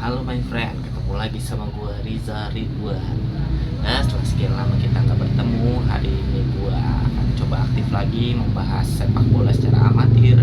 Halo my friend, ketemu lagi sama gue Riza Ridwan. Nah, setelah sekian lama kita nggak bertemu, hari ini gue akan coba aktif lagi membahas sepak bola secara amatir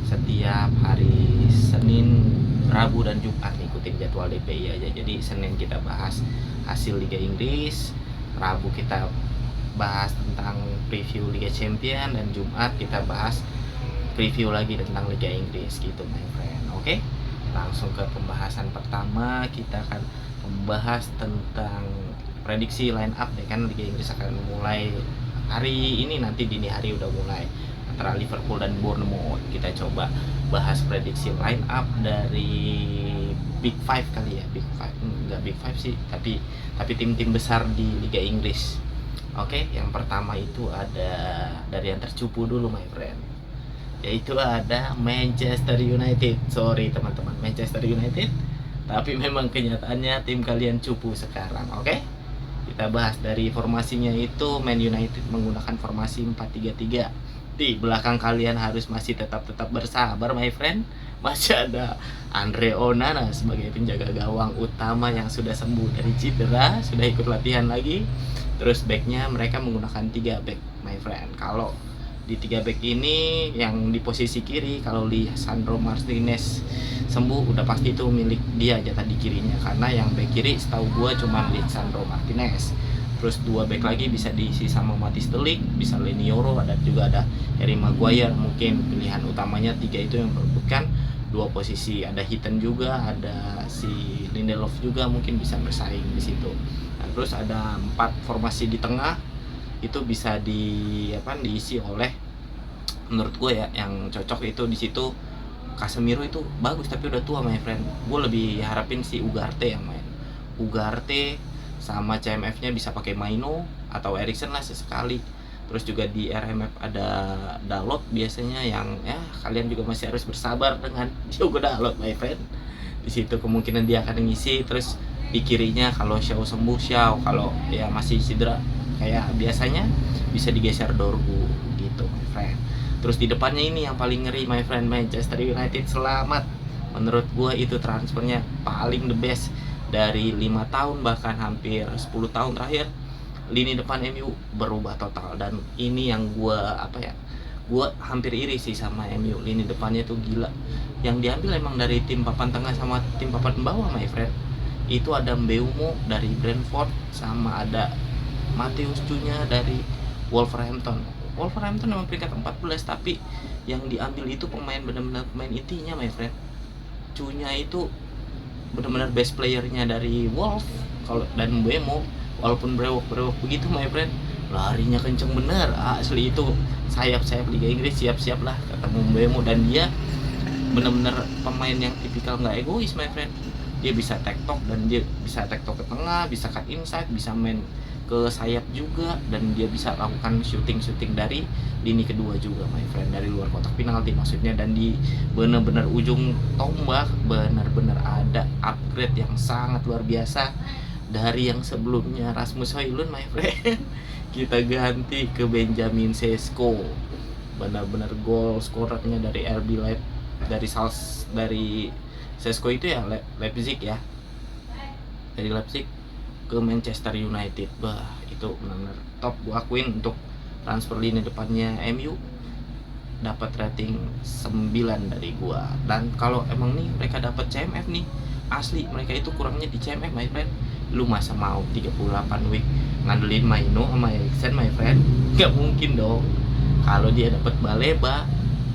setiap hari Senin, Rabu, dan Jumat. Ikutin jadwal DPI aja. Jadi Senin kita bahas hasil Liga Inggris, Rabu kita bahas tentang preview Liga Champion, dan Jumat kita bahas preview lagi tentang Liga Inggris gitu my friend. Oke? Langsung ke pembahasan pertama, kita akan membahas tentang prediksi line up deh, kan Liga Inggris akan mulai hari ini, nanti dini hari udah mulai antara Liverpool dan Bournemouth. Kita coba bahas prediksi line up dari Big Five kali ya, Big Five enggak Big Five sih, tapi tim-tim besar di Liga Inggris. Oke, yang pertama itu ada dari yang tercupu dulu my friend, yaitu ada Manchester United. Sorry teman-teman, Manchester United, tapi memang kenyataannya tim kalian cupu sekarang. Oke, kita bahas dari formasinya. Itu Man United menggunakan formasi 4-3-3. Di belakang kalian harus masih tetap bersabar my friend. Masih ada Andre Onana sebagai penjaga gawang utama yang sudah sembuh dari cedera, sudah ikut latihan lagi. Terus backnya mereka menggunakan 3 back my friend. Kalau di 3 back ini, yang di posisi kiri, kalau Lisandro Martinez sembuh udah pasti itu milik dia jatah di kirinya, karena yang back kiri setahu gua cuma Lisandro Martinez. Terus 2 back lagi bisa diisi sama Mathys de Ligt, bisa Leny Yoro, ada juga ada Harry Maguire. Mungkin pilihan utamanya 3 itu yang berebutkan 2 posisi. Ada Heaton juga, ada si Lindelof juga mungkin bisa bersaing di situ. Nah, terus ada 4 formasi di tengah, itu bisa diisi oleh, menurut gue ya, yang cocok itu di situ Casemiro itu bagus tapi udah tua my friend. Gue lebih harapin si Ugarte yang main. Ugarte sama CMF-nya bisa pakai Maino atau Eriksen lah sesekali. Terus juga di RMF ada Dalot biasanya, yang ya kalian juga masih harus bersabar dengan Diogo Dalot my friend. Di situ kemungkinan dia akan ngisi. Terus di kirinya kalau Shaw sembuh, Shaw, kalau ya masih cedera kayak biasanya bisa digeser Dorgu gitu my friend. Terus di depannya ini yang paling ngeri my friend, Manchester United selamat. Menurut gua itu transfernya paling the best dari 5 tahun bahkan hampir 10 tahun terakhir. Lini depan MU berubah total, dan ini yang gua hampir iri sih sama MU. Lini depannya tuh gila. Yang diambil emang dari tim papan tengah sama tim papan bawah my friend. Itu ada Mbeumo dari Brentford, sama ada Matheus Cunha dari Wolverhampton memang peringkat 14, tapi yang diambil itu benar-benar pemain intinya my friend. Cunha itu benar-benar best playernya dari Wolf. Kalau dan Mbeumo walaupun brewok begitu my friend, larinya kenceng bener asli. Itu sayap Liga Inggris siap-siap lah ketemu Mbeumo, dan dia benar-benar pemain yang tipikal nggak egois my friend. Dia bisa tektok, dan dia bisa tektok ke tengah, bisa cut inside, bisa main ke sayap juga, dan dia bisa lakukan shooting dari lini kedua juga my friend, dari luar kotak penalti maksudnya. Dan di benar-benar ujung tombak benar-benar ada upgrade yang sangat luar biasa dari yang sebelumnya Rasmus Højlund my friend. Kita ganti ke Benjamin Sesko, benar-benar gol skorernya dari RB Leipzig, dari Sesko itu ya Leipzig ya, dari Leipzig ke Manchester United. Bah, itu benar-benar top. Gua akuin untuk transfer lini depannya MU dapat rating 9 dari gua. Dan kalau emang nih mereka dapat CMF nih, asli mereka itu kurangnya di CMF my friend. Lu masa mau 38 week ngandelin Maino sama Eriksen my friend? Gak mungkin dong. Kalau dia dapat Baleba,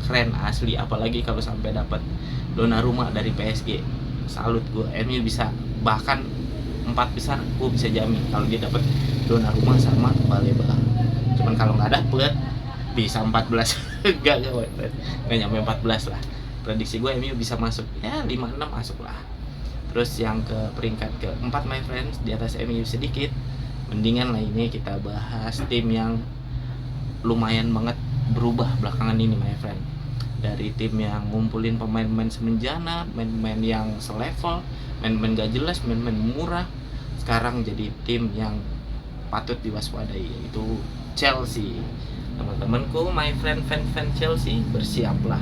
keren asli. Apalagi kalau sampai dapat Donnarumma dari PSG, salut gue. MU bisa bahkan 4 besar, gue bisa jamin kalau dia dapat Donnarumma sama Baleba. Cuman kalau nggak dapet bisa 14. Gak nyampe 14 lah. Prediksi gue MU bisa masuk ya 5-6 masuk lah. Terus yang ke peringkat keempat my friends, di atas MU sedikit, mendingan lah ini kita bahas tim yang lumayan banget berubah belakangan ini my friend. Dari tim yang ngumpulin pemain-pemain semenjana, main-main yang selevel, main-main gak jelas, main-main murah, sekarang jadi tim yang patut diwaspadai, yaitu Chelsea. Teman-temanku, my friend fan Chelsea, bersiaplah.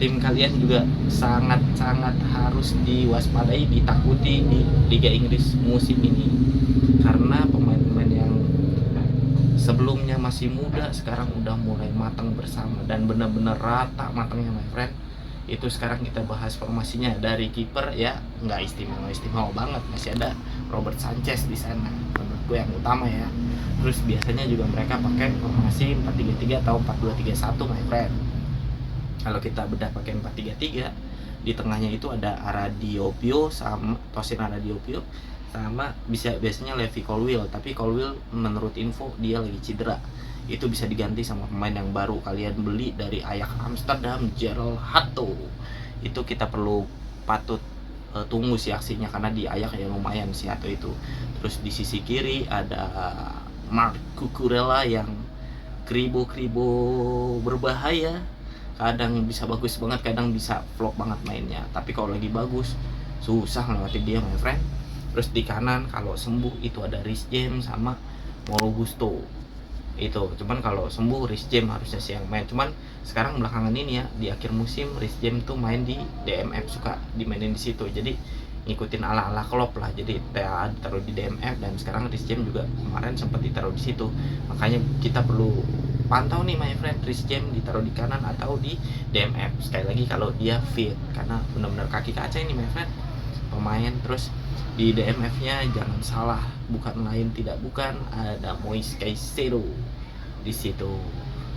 tim kalian juga sangat-sangat harus diwaspadai, ditakuti di Liga Inggris musim ini, karena pemain-pemain yang sebelumnya masih muda sekarang udah mulai matang bersama dan benar-benar rata matangnya my friend. Itu sekarang kita bahas formasinya. Dari kiper ya nggak istimewa banget, masih ada Robert Sanchez di sana menurut gue yang utama ya. Terus biasanya juga mereka pakai formasi 4-3-3 atau 4-2-3-1 my friend. Kalau kita bedah pakai 4-3-3, di tengahnya itu ada Aradiopio sama Tosin Aradiopio sama biasanya Levi Colwill, tapi Colwill menurut info dia lagi cedera. Itu bisa diganti sama pemain yang baru kalian beli dari Ajax Amsterdam, Gerald Hato. Itu kita patut tunggu sih aksinya, karena di Ajax ya lumayan si Hato itu. Terus di sisi kiri ada Marc Cucurella yang kribo berbahaya, kadang bisa bagus banget, kadang bisa flop banget mainnya, tapi kalau lagi bagus susah ngelewatin dia my friend. Terus di kanan kalau sembuh itu ada Reece James sama Malo Gusto itu, cuman kalau sembuh Reece James harusnya sih yang main. Cuman sekarang belakangan ini ya di akhir musim Reece James tuh main di DMF, suka dimainin di situ, jadi ngikutin ala Klopp lah, jadi taruh di DMF, dan sekarang Reece James juga kemarin sempat ditaruh di situ. Makanya kita perlu pantau nih my friend, Reece James ditaruh di kanan atau di DMF sekali lagi kalau dia fit, karena benar-benar kaki kaca ini my friend pemain. Terus di DMF-nya jangan salah, bukan lain tidak bukan ada Moise Caicedo di situ.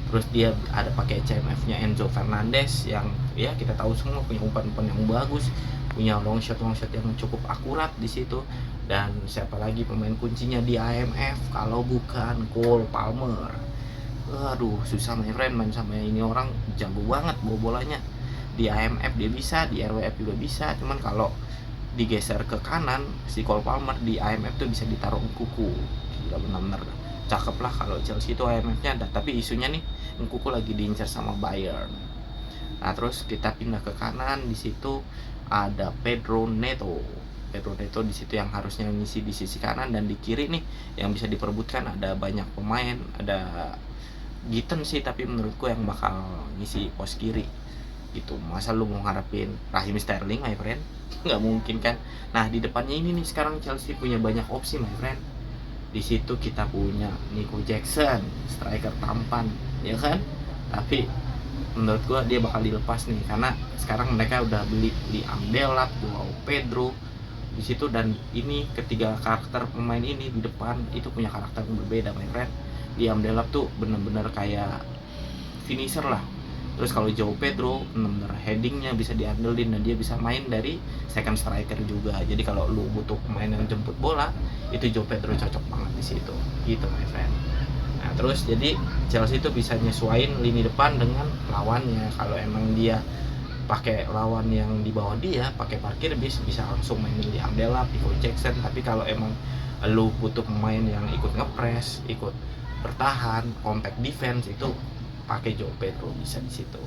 Terus dia ada pakai CMF-nya Enzo Fernandez yang ya kita tahu semua punya umpan-umpan yang bagus, punya long shot yang cukup akurat di situ. Dan siapa lagi pemain kuncinya di AMF kalau bukan Cole Palmer. Aduh susah my friend main sama ini orang, jago banget bawa bolanya. Di AMF dia bisa, di RWF juga bisa, cuman kalau digeser ke kanan si Cole Palmer di IMF tuh bisa ditaruh Nkuku. Gila benar-benar cakep lah kalau Chelsea itu IMF-nya ada, tapi isunya nih Nkuku lagi diincar sama Bayern. Nah terus kita pindah ke kanan, di situ ada Pedro Neto di situ yang harusnya ngisi di sisi kanan. Dan di kiri nih yang bisa diperebutkan ada banyak pemain, ada Gitten sih, tapi menurutku yang bakal ngisi pos kiri gitu. Masa lu mau ngarepin Raheem Sterling my friend? Nggak mungkin kan. Nah di depannya ini nih sekarang Chelsea punya banyak opsi my friend. Di situ kita punya Nico Jackson, striker tampan ya kan, tapi menurut gua dia bakal dilepas nih, karena sekarang mereka udah beli di Amdelap, Joao Pedro di situ. Dan ini ketiga karakter pemain ini di depan itu punya karakter yang berbeda my friend. Di Amdelap tuh bener-bener kayak finisher lah. Terus kalau Joao Pedro benar-benar headingnya bisa diandelin, dan dia bisa main dari second striker juga. Jadi kalau lu butuh pemain yang jemput bola, itu Joao Pedro cocok banget di situ. Gitu my friend. Nah, terus jadi Chelsea itu bisa nyesuaiin lini depan dengan lawannya. Kalau emang dia pakai lawan yang di bawah dia, pakai parkir bisa langsung mainin di Amdelap, Nico Jackson. Tapi kalau emang lu butuh pemain yang ikut ngepres, ikut bertahan, compact defense, itu pakai Joao Pedro bisa di situ.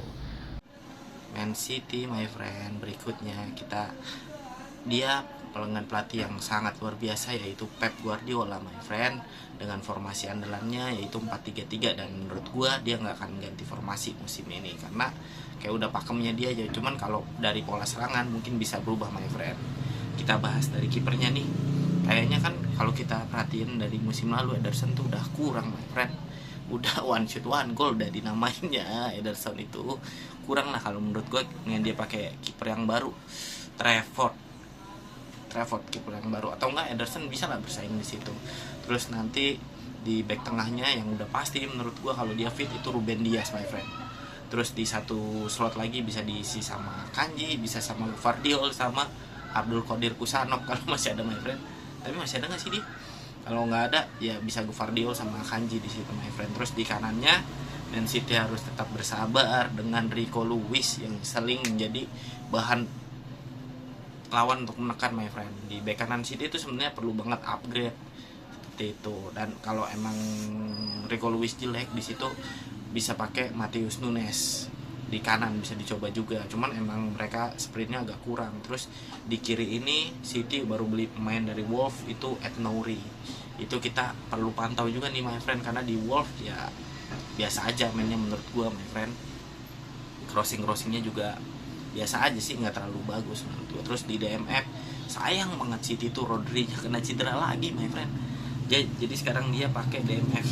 Man City my friend, berikutnya dia pelenggan pelatih yang sangat luar biasa, yaitu Pep Guardiola my friend, dengan formasi andalannya yaitu 4-3-3. Dan menurut gua dia nggak akan ganti formasi musim ini, karena kayak udah pakemnya dia aja. Cuman kalau dari pola serangan mungkin bisa berubah my friend. Kita bahas dari kipernya nih, kayaknya kan kalau kita perhatiin dari musim lalu Ederson tuh udah kurang my friend, udah one shot one goal udah dinamainnya Ederson. Itu kurang lah kalau menurut gue dengan dia pakai kiper yang baru, Trafford kiper yang baru, atau enggak Ederson bisa lah bersaing di situ. Terus nanti di back tengahnya yang udah pasti menurut gue kalau dia fit itu Ruben Dias my friend. Terus di satu slot lagi bisa diisi sama Kanji, bisa sama Gvardiol sama Abdul Qadir Kusanov kalau masih ada my friend. Tapi masih ada nggak sih dia? Kalau nggak ada ya bisa Gvardiol sama Kanji di situ my friend. Terus di kanannya Man City harus tetap bersabar dengan Rico Lewis yang sering menjadi bahan lawan untuk menekan my friend. Di bek kanan City itu sebenarnya perlu banget upgrade seperti itu. Dan kalau emang Rico Lewis jelek di situ bisa pakai Matheus Nunes di kanan, bisa dicoba juga. Cuman emang mereka sprintnya agak kurang. Terus di kiri ini City baru beli pemain dari Wolves itu Ed Nouri. Itu kita perlu pantau juga nih my friend, karena di Wolves ya biasa aja mainnya menurut gua my friend. crossingnya juga biasa aja sih, nggak terlalu bagus menurut gue. Terus di DMF sayang banget City tuh Rodri kena cedera lagi my friend. Jadi sekarang dia pakai DMF,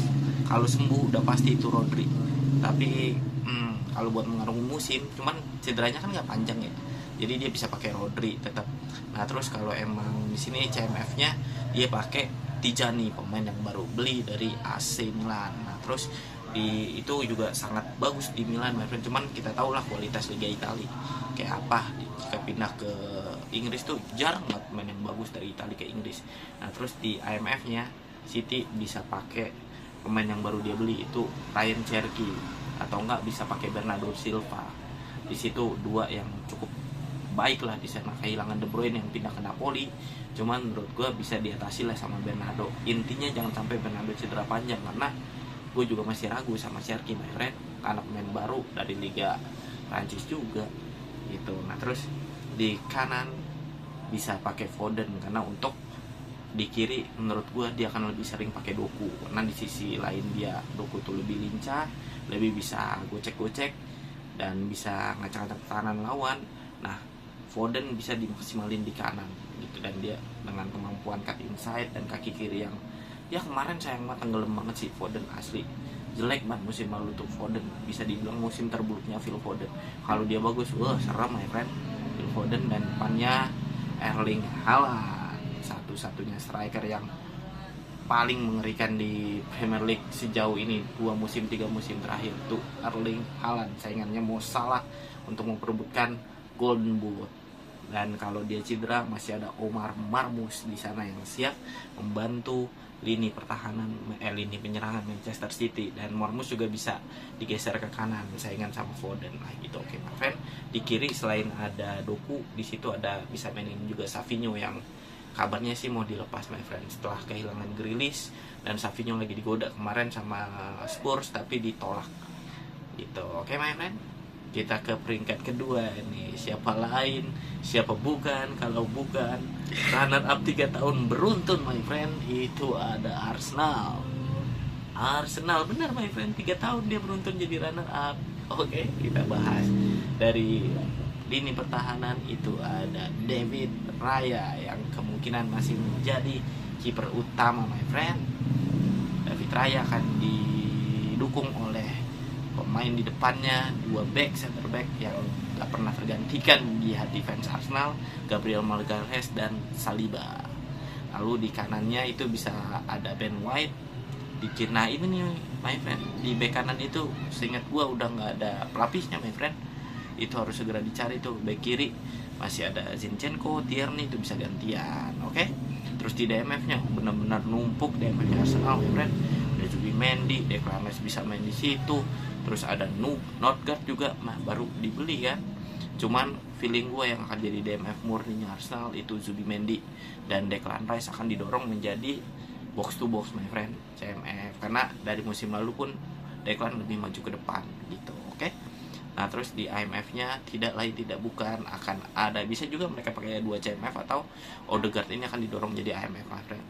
kalau sembuh udah pasti itu Rodri. Tapi kalau buat mengarungi musim, cuman cederanya kan nggak panjang ya, jadi dia bisa pakai Rodri tetap. Nah terus kalau emang di sini CMF-nya dia pakai Tijani, pemain yang baru beli dari AC Milan. Nah terus itu juga sangat bagus di Milan my friend. Cuman kita tahu lah kualitas Liga Italia kayak apa. Jika pindah ke Inggris tuh jarang banget main yang bagus dari Italia ke Inggris. Nah terus di IMF-nya City bisa pakai pemain yang baru dia beli itu Ryan Cherky, atau enggak bisa pakai Bernardo Silva. Di situ dua yang cukup baik lah di sana. Kehilangan De Bruyne yang pindah ke Napoli, cuman menurut gue bisa diatasi lah sama Bernardo. Intinya jangan sampai Bernardo cedera panjang, karena gue juga masih ragu sama Cherky my friend, anak pemain baru dari Liga Prancis juga gitu. Nah terus di kanan bisa pakai Foden, karena untuk di kiri menurut gue dia akan lebih sering pakai Doku, karena di sisi lain dia Doku tuh lebih lincah, lebih bisa gocek-gocek dan bisa ngacak-ngacak pertahanan lawan. Nah Foden bisa dimaksimalin di kanan gitu, dan dia dengan kemampuan cut inside dan kaki kiri yang ya kemarin sayang banget tenggelam banget sih Foden, asli jelek banget musim lalu tuh Foden, bisa dibilang musim terburuknya Phil Foden. Kalau dia bagus, serem ya friend Phil Foden. Dan depannya Erling Haaland, satu-satunya striker yang paling mengerikan di Premier League sejauh ini, 3 musim terakhir tuh Erling Haaland saingannya Mo Salah untuk memperebutkan Golden Boot. Dan kalau dia cedera masih ada Omar Marmoush di sana yang siap membantu lini pertahanan, lini penyerangan Manchester City. Dan Marmoush juga bisa digeser ke kanan saingan sama Foden lah gitu. Oke my friend, di kiri selain ada Doku, di situ ada bisa mainin juga Savinho yang kabarnya sih mau dilepas my friend setelah kehilangan Grealish, dan Savinho lagi digoda kemarin sama Spurs tapi ditolak gitu. Oke my friend, kita ke peringkat kedua nih. Siapa bukan kalau bukan runner up 3 tahun beruntun my friend, itu ada Arsenal. Benar my friend, 3 tahun dia beruntun jadi runner up. Oke, kita bahas dari lini pertahanan. Itu ada David Raya yang kemungkinan masih menjadi kiper utama my friend. David Raya akan didukung oleh pemain di depannya, 2 center back yang gak pernah tergantikan di hati fans Arsenal, Gabriel Magalhaes dan Saliba. Lalu di kanannya itu bisa ada Ben White. Di kiri, nah ini nih my friend, di bek kanan itu seingat gua udah nggak ada pelapisnya my friend, itu harus segera dicari tuh. Bek kiri masih ada Zinchenko, Tierney, itu bisa gantian. Oke. Terus di DMF-nya benar-benar numpuk DMF-nya Arsenal my friend. Ada Zubimendi, Declan Rice bisa main di situ. Terus ada Nordgaard juga baru dibeli kan. Cuman feeling gue yang akan jadi DMF murninya Arsenal itu Zubimendi, dan Declan Rice akan didorong menjadi box to box my friend CMF, karena dari musim lalu pun Declan lebih maju ke depan gitu. Oke. Nah terus di IMF-nya tidak lain tidak bukan akan ada, bisa juga mereka pakai 2 CMF atau Odegaard ini akan didorong jadi IMF my friend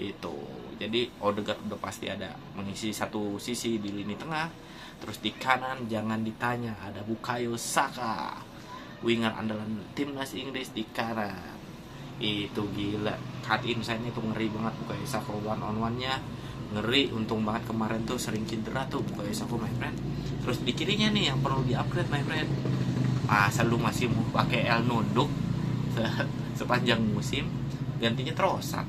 gitu. Jadi Odegaard udah pasti ada mengisi satu sisi di lini tengah. Terus di kanan jangan ditanya, ada Bukayo Saka, winger andalan timnas Inggris di kanan. Itu gila, cut inside-nya itu ngeri banget Bukayo Saka, one on one-nya ngeri. Untung banget kemarin tuh sering cedera tuh Bukayo Saka my friend. Terus di kirinya nih yang perlu di-upgrade my friend. Masa lu masih mau pakai El Nunduk sepanjang musim, gantinya Trossard.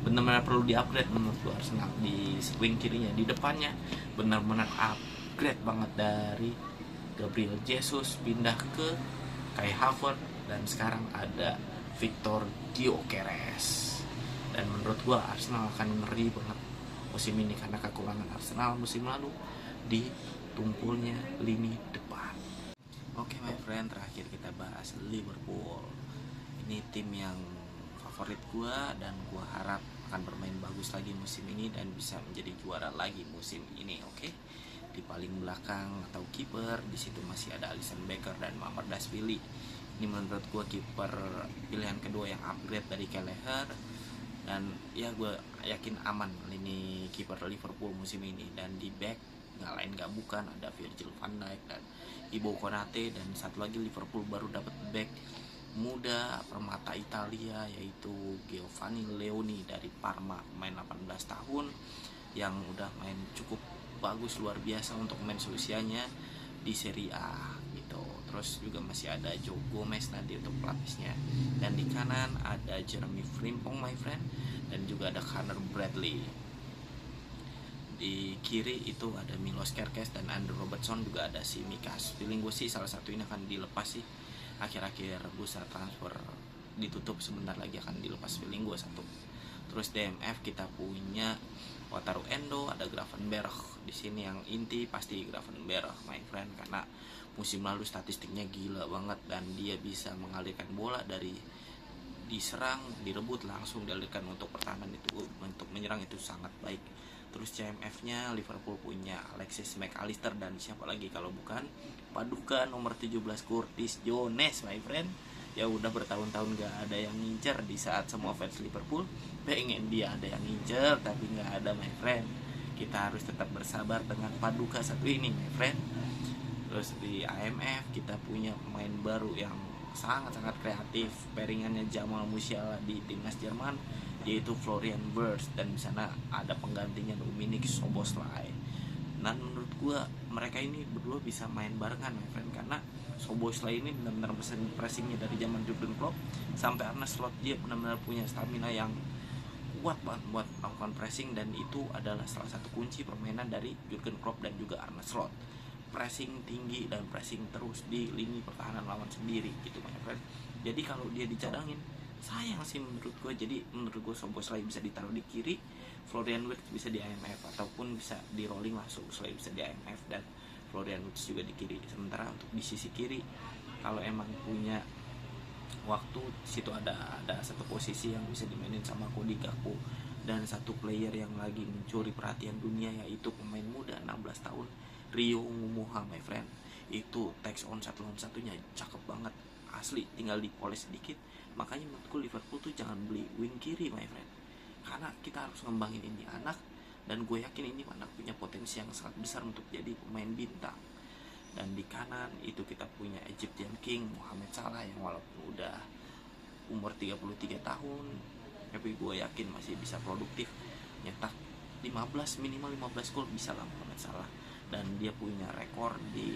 Benar-benar perlu di-upgrade menurut gua Arsenal di wing kirinya. Di depannya benar-benar upgrade banget, dari Gabriel Jesus pindah ke Kai Havertz, dan sekarang ada Victor Gyökeres. Dan menurut gua Arsenal akan ngeri banget musim ini karena kekurangan Arsenal musim lalu di tumpulnya lini depan. Oke my friend, terakhir kita bahas Liverpool. Ini tim yang favorit gua, dan gua harap akan bermain bagus lagi musim ini dan bisa menjadi juara lagi musim ini. Oke. Di paling belakang atau kiper di situ masih ada Alisson Becker dan Mamardashvili. Ini menurut gue kiper pilihan kedua yang upgrade dari Kelleher, dan ya gue yakin aman lini kiper Liverpool musim ini. Dan di back nggak lain nggak bukan ada Virgil van Dijk dan Ibo Konate, dan satu lagi Liverpool baru dapat back muda permata Italia yaitu Giovanni Leoni dari Parma, main 18 tahun yang udah main cukup bagus luar biasa untuk main seusianya di Serie A gitu. Terus juga masih ada Joe Gomez nanti untuk pelapisnya, dan di kanan ada Jeremy Frimpong my friend, dan juga ada Connor Bradley. Di kiri itu ada Milos Kerkez dan Andrew Robertson, juga ada si Mikas. Feeling gue sih salah satu ini akan dilepas sih, akhir-akhir bursa transfer ditutup sebentar lagi akan dilepas, feeling gue satu. Terus DMF kita punya Wataru Endo, ada Gravenberch. Di sini yang inti pasti Gravenberch my friend, karena musim lalu statistiknya gila banget dan dia bisa mengalirkan bola dari diserang, direbut langsung dialirkan untuk pertahanan, itu untuk menyerang itu sangat baik. Terus CMF-nya Liverpool punya Alexis McAllister dan siapa lagi kalau bukan Paduka nomor 17 Curtis Jones my friend. Ya udah bertahun-tahun gak ada yang ngincer, di saat semua fans Liverpool pengen dia ada yang ngincer tapi gak ada my friend. Kita harus tetap bersabar dengan Paduka satu ini my friend. Terus di AMF kita punya pemain baru yang sangat-sangat kreatif, pairingannya Jamal Musiala di timnas Jerman yaitu Florian Wirtz, dan di sana ada penggantinya Dominik Szoboszlai. Dan menurut gua mereka ini berdua bisa main barengan my friend, karena Szoboszlai ini benar-benar pressingnya dari zaman Jurgen Klopp sampai Arne Slot, dia benar-benar punya stamina yang kuat banget buat melakukan pressing, dan itu adalah salah satu kunci permainan dari Jurgen Klopp dan juga Arne Slot. Pressing tinggi dan pressing terus di lini pertahanan lawan sendiri gitu my friend. Jadi kalau dia dicadangin sayang sih menurut gue. Jadi menurut gue Szoboszlai bisa ditaruh di kiri, Florian Wirtz bisa di IMF, ataupun bisa di rolling langsung Szoboszlai bisa di IMF dan Florian Wirtz juga di kiri. Sementara untuk di sisi kiri kalau emang punya waktu, situ ada satu posisi yang bisa dimainin sama Cody Gakpo dan satu player yang lagi mencuri perhatian dunia yaitu pemain muda 16 tahun Rio Ngumuha my friend. Itu text on satu lawan satunya cakep banget asli, tinggal dipoles sedikit. Makanya menurutku Liverpool tuh jangan beli wing kiri my friend, karena kita harus ngembangin ini anak, dan gue yakin ini anak punya potensi yang sangat besar untuk jadi pemain bintang. Dan di kanan itu kita punya Egyptian King Mohamed Salah yang walaupun udah umur 33 tahun tapi gue yakin masih bisa produktif, nyetak 15 minimal 15 gol bisa lah Mohamed Salah. Dan dia punya rekor di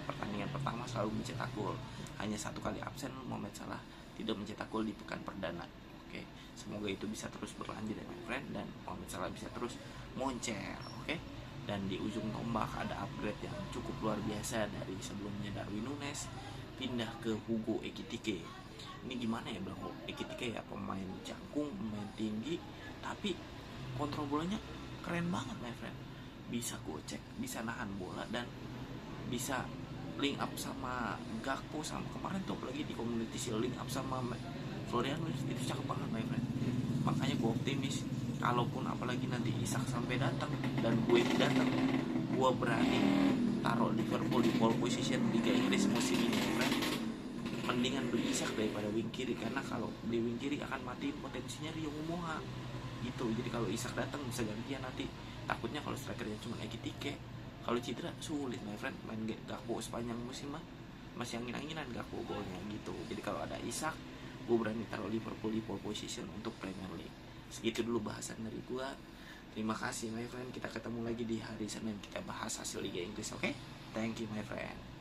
pertandingan pertama selalu mencetak gol, hanya satu kali absen Mohamed Salah tidak mencetak gol di pekan perdana. Oke, semoga itu bisa terus berlanjut ya my friend, dan Mohamed Salah bisa terus moncer. Oke. Dan di ujung tombak ada upgrade yang cukup luar biasa dari sebelumnya Darwin Núñez pindah ke Hugo Ekitike. Ini gimana ya bang, Ekitike ya pemain jangkung, pemain tinggi, tapi kontrol bolanya keren banget my friend. Bisa gocek, bisa nahan bola, dan bisa link up sama Gakpo, sama kemarin tuh lagi di Community Shield link up sama Florian Wirtz, itu cakep banget my friend. Makanya gue optimis, kalaupun apalagi nanti Isak sampai datang dan gue datang, gue berani taruh Liverpool di pole position Liga Inggris musim ini friend. Mendingan beli Isak daripada wing kiri, karena kalau beli wing kiri akan matiin potensinya Rio Ngumuha gitu. Jadi kalau Isak datang bisa gantian nanti, takutnya kalau strikernya cuma Ekitike, kalau cedera sulit my friend. Main Gakpo sepanjang musim mah masih angin-anginan Gakpo golnya gitu. Jadi kalau ada Isak, gue berani taruh Liverpool di pole position untuk Premier League. Segitu dulu bahasan dari gue. Terima kasih my friend, kita ketemu lagi di hari Senin, kita bahas hasil Liga Inggris. Oke? Thank you my friend.